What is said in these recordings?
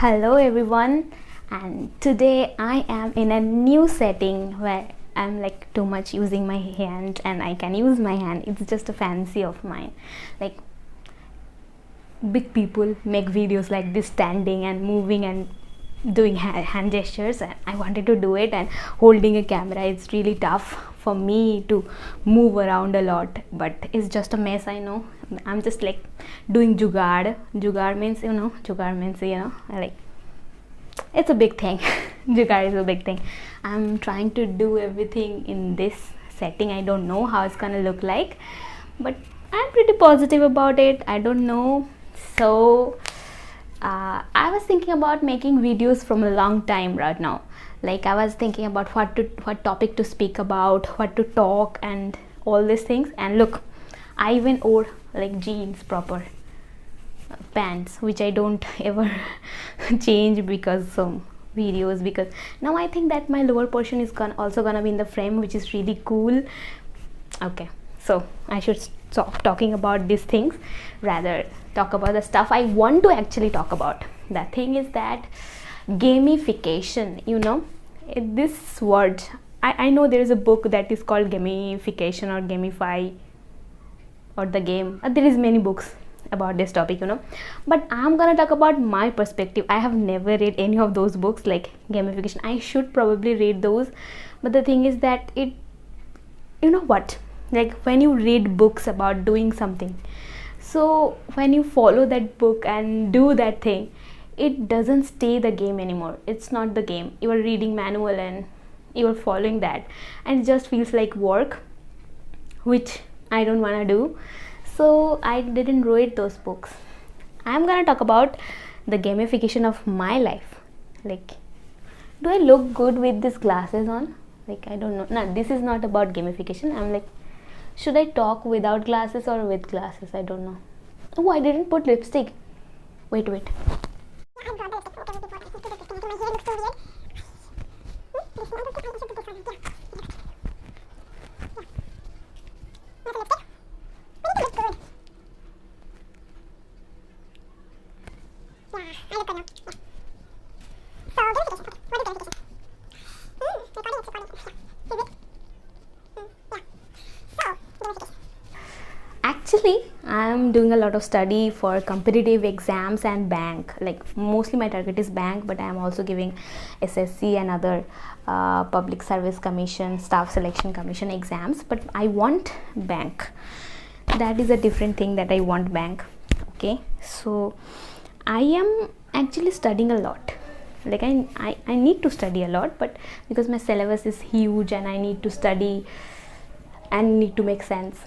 Hello everyone, and today I am in a new setting where I'm like too much using my hand and I can use my hand. It's just a fancy of mine. Like big people make videos like this, standing and moving and doing hand gestures, and I wanted to do it, and holding a camera, it's really tough for me to move around a lot, but it's just a mess. I know I'm just like doing jugaad means like it's a big thing. Jugaad is a big thing. I'm trying to do everything in this setting. I don't know how it's gonna look like, but I'm pretty positive about it. I don't know. So I was thinking about making videos from a long time right now. Like I was thinking about what topic to speak about, what to talk, and all these things. And look, I even wore like jeans, proper pants, which I don't ever change because some videos. Because now I think that my lower portion is also gonna be in the frame, which is really cool. Okay, so I should stop talking about these things, rather talk about the stuff I want to actually talk about. The thing is that gamification, this word, I know there is a book that is called gamification or gamify or the game. There is many books about this topic, but I'm gonna talk about my perspective. I have never read any of those books like gamification. I should probably read those, but the thing is that like when you read books about doing something, so when you follow that book and do that thing, it doesn't stay the game anymore. It's not the game. You are reading manual and you are following that, and it just feels like work, which I don't want to do. So I didn't read those books. I'm gonna talk about the gamification of my life. Like, do I look good with these glasses on? Like, I don't know. No, this is not about gamification. I'm like, should I talk without glasses or with glasses? I don't know. Oh, I didn't put lipstick. Wait. Actually, I'm doing a lot of study for competitive exams and bank. Like mostly my target is bank, but I'm also giving SSC and other public service commission, staff selection commission exams. But I want bank. That is a different thing that I want bank. Okay, so I am actually studying a lot. Like I need to study a lot, but because my syllabus is huge and I need to study and need to make sense.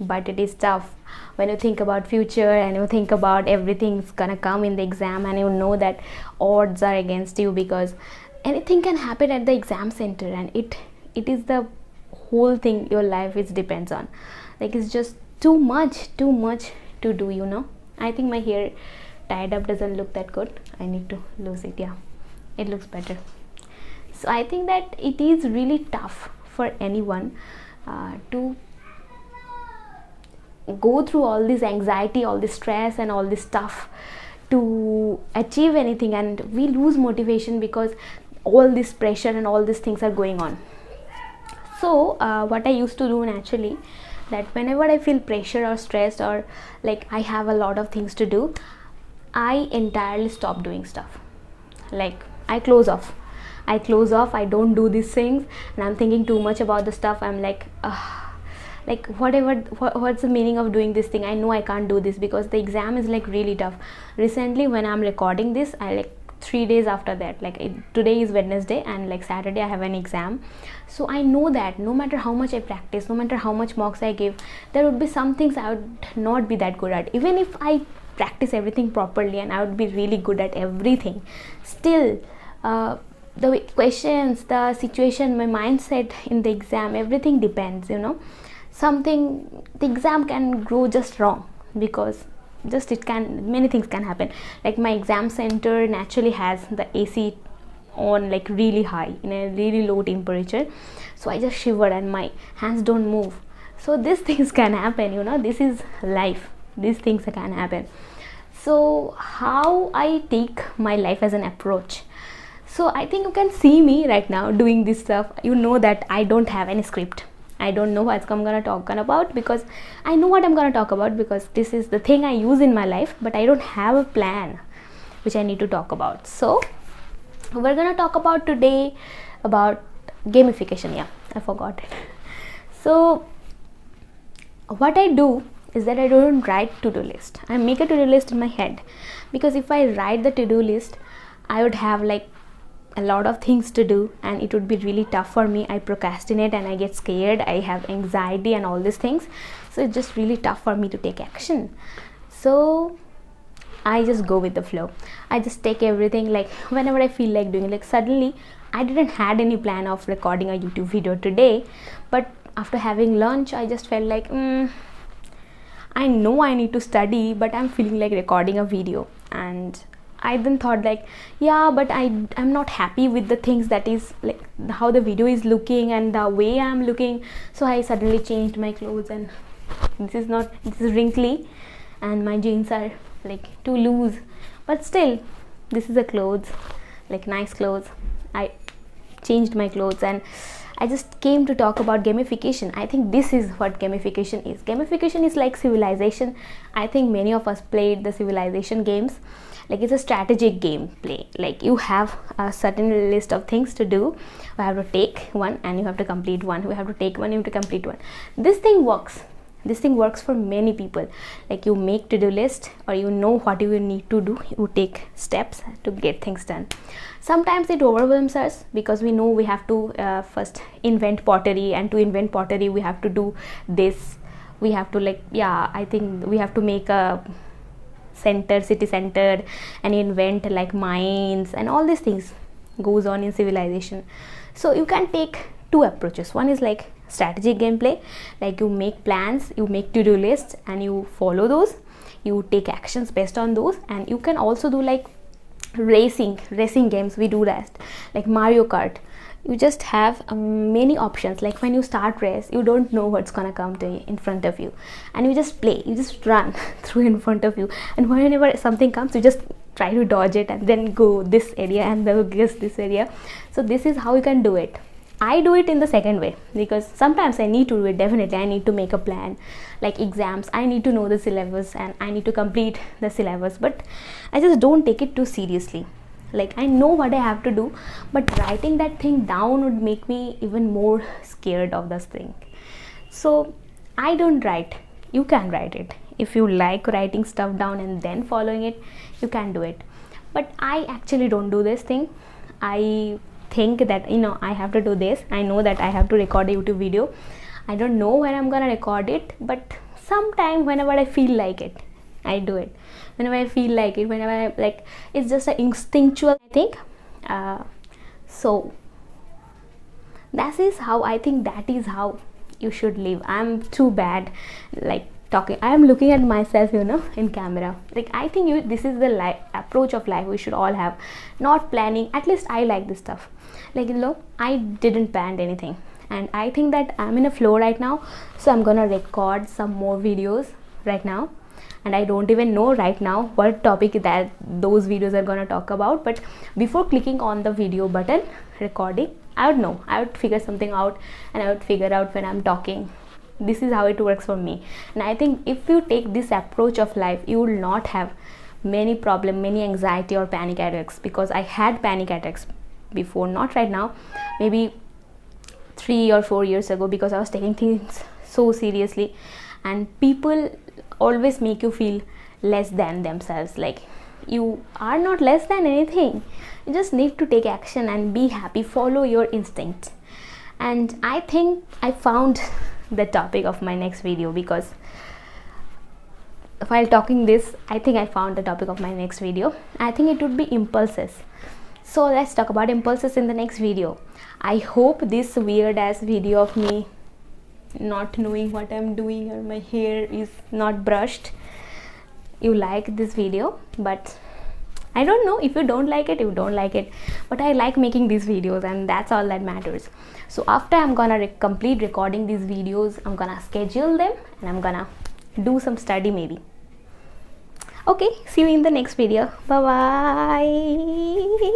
But it is tough when you think about future and you think about everything's gonna come in the exam, and you know that odds are against you because anything can happen at the exam center, and it is the whole thing your life is depends on. Like it's just too much to do. I think my hair tied up doesn't look that good. I need to lose it. Yeah, it looks better. So I think that it is really tough for anyone to go through all this anxiety, all this stress and all this stuff to achieve anything, and we lose motivation because all this pressure and all these things are going on. So what I used to do naturally, that whenever I feel pressure or stressed or like I have a lot of things to do, I entirely stop doing stuff. Like I close off. I don't do these things, and I'm thinking too much about the stuff. I'm like like what's the meaning of doing this thing? I know I can't do this because the exam is like really tough. Recently when I'm recording this, I like 3 days after that, today is Wednesday and like Saturday I have an exam. So I know that no matter how much I practice, no matter how much mocks I give, there would be some things I would not be that good at. Even if I practice everything properly and I would be really good at everything, still the questions, the situation, my mindset in the exam, everything depends. The exam can go just wrong because many things can happen. Like my exam center naturally has the AC on like really high in a really low temperature, so I just shivered and my hands don't move. So these things can happen. This is life. These things can happen. So how I take my life as an approach. So I think you can see me right now doing this stuff. You know that I don't have any script. I don't know what I'm gonna talk about, because I know what I'm gonna talk about because this is the thing I use in my life, but I don't have a plan which I need to talk about. So we're gonna talk about today about gamification. Yeah, I forgot it. So what I do is that I don't write to-do list. I make a to-do list in my head, because if I write the to-do list, I would have like a lot of things to do and it would be really tough for me. I procrastinate and I get scared, I have anxiety and all these things, so it's just really tough for me to take action. So I just go with the flow. I just take everything like whenever I feel like doing it. Like suddenly I didn't had any plan of recording a YouTube video today, but after having lunch I just felt like I know I need to study, but I'm feeling like recording a video. And I then thought like, yeah, but I'm not happy with the things that is like how the video is looking and the way I'm looking. So I suddenly changed my clothes, and this is wrinkly and my jeans are like too loose, but still this is a clothes, like nice clothes. I changed my clothes and I just came to talk about gamification. I think this is what gamification is. Gamification is like Civilization. I think many of us played the Civilization games. Like it's a strategic game play. Like you have a certain list of things to do. You have to take one and you have to complete one. You have to take one, you have to complete one. This thing works. This thing works for many people. Like you make to-do list, or you know what you need to do. You take steps to get things done. Sometimes it overwhelms us because we know we have to first invent pottery, and to invent pottery we have to do this. We have to I think we have to make a city centered and invent like mines and all these things goes on in Civilization. So you can take two approaches. One is like strategic gameplay, like you make plans, you make to-do lists and you follow those, you take actions based on those. And you can also do like racing games. We do that like Mario Kart. You just have many options. Like when you start race, you don't know what's gonna come to you in front of you, and you just play, you just run through in front of you, and whenever something comes you just try to dodge it and then go this area and then guess this area. So this is how you can do it. I do it in the second way because sometimes I need to do it. Definitely I need to make a plan. Like exams, I need to know the syllabus and I need to complete the syllabus, but I just don't take it too seriously. Like I know what I have to do, but writing that thing down would make me even more scared of this thing. So I don't write. You can write it. If you like writing stuff down and then following it, you can do it. But I actually don't do this thing. I think that I have to do this. I know that I have to record a YouTube video. I don't know when I'm gonna record it, but sometime whenever I feel like it, I do it. Whenever I feel like it, whenever I like, it's just an instinctual, I think. So that is how I think, that is how you should live. I'm too bad like talking. I am looking at myself in camera. Like I think this is the approach of life we should all have. Not planning. At least I like this stuff. Like I didn't plan anything, and I think that I'm in a flow right now. So I'm gonna record some more videos right now, and I don't even know right now what topic that those videos are gonna talk about. But before clicking on the video button recording, I would know. I would figure something out, and I would figure out when I'm talking. This is how it works for me. And I think if you take this approach of life, you will not have many problem, many anxiety or panic attacks. Because I had panic attacks before, not right now, maybe 3 or 4 years ago, because I was taking things so seriously. And people always make you feel less than themselves. Like you are not less than anything. You just need to take action and be happy, follow your instinct. And I think I found the topic of my next video, because while talking this, I think I found the topic of my next video. I think it would be impulses. So let's talk about impulses in the next video. I hope this weird ass video of me not knowing what I'm doing, or my hair is not brushed, you like this video. But I don't know, if you don't like it, you don't like it, but I like making these videos, and that's all that matters. So after I'm gonna complete recording these videos, I'm gonna schedule them and I'm gonna do some study maybe. Okay, see you in the next video. Bye bye.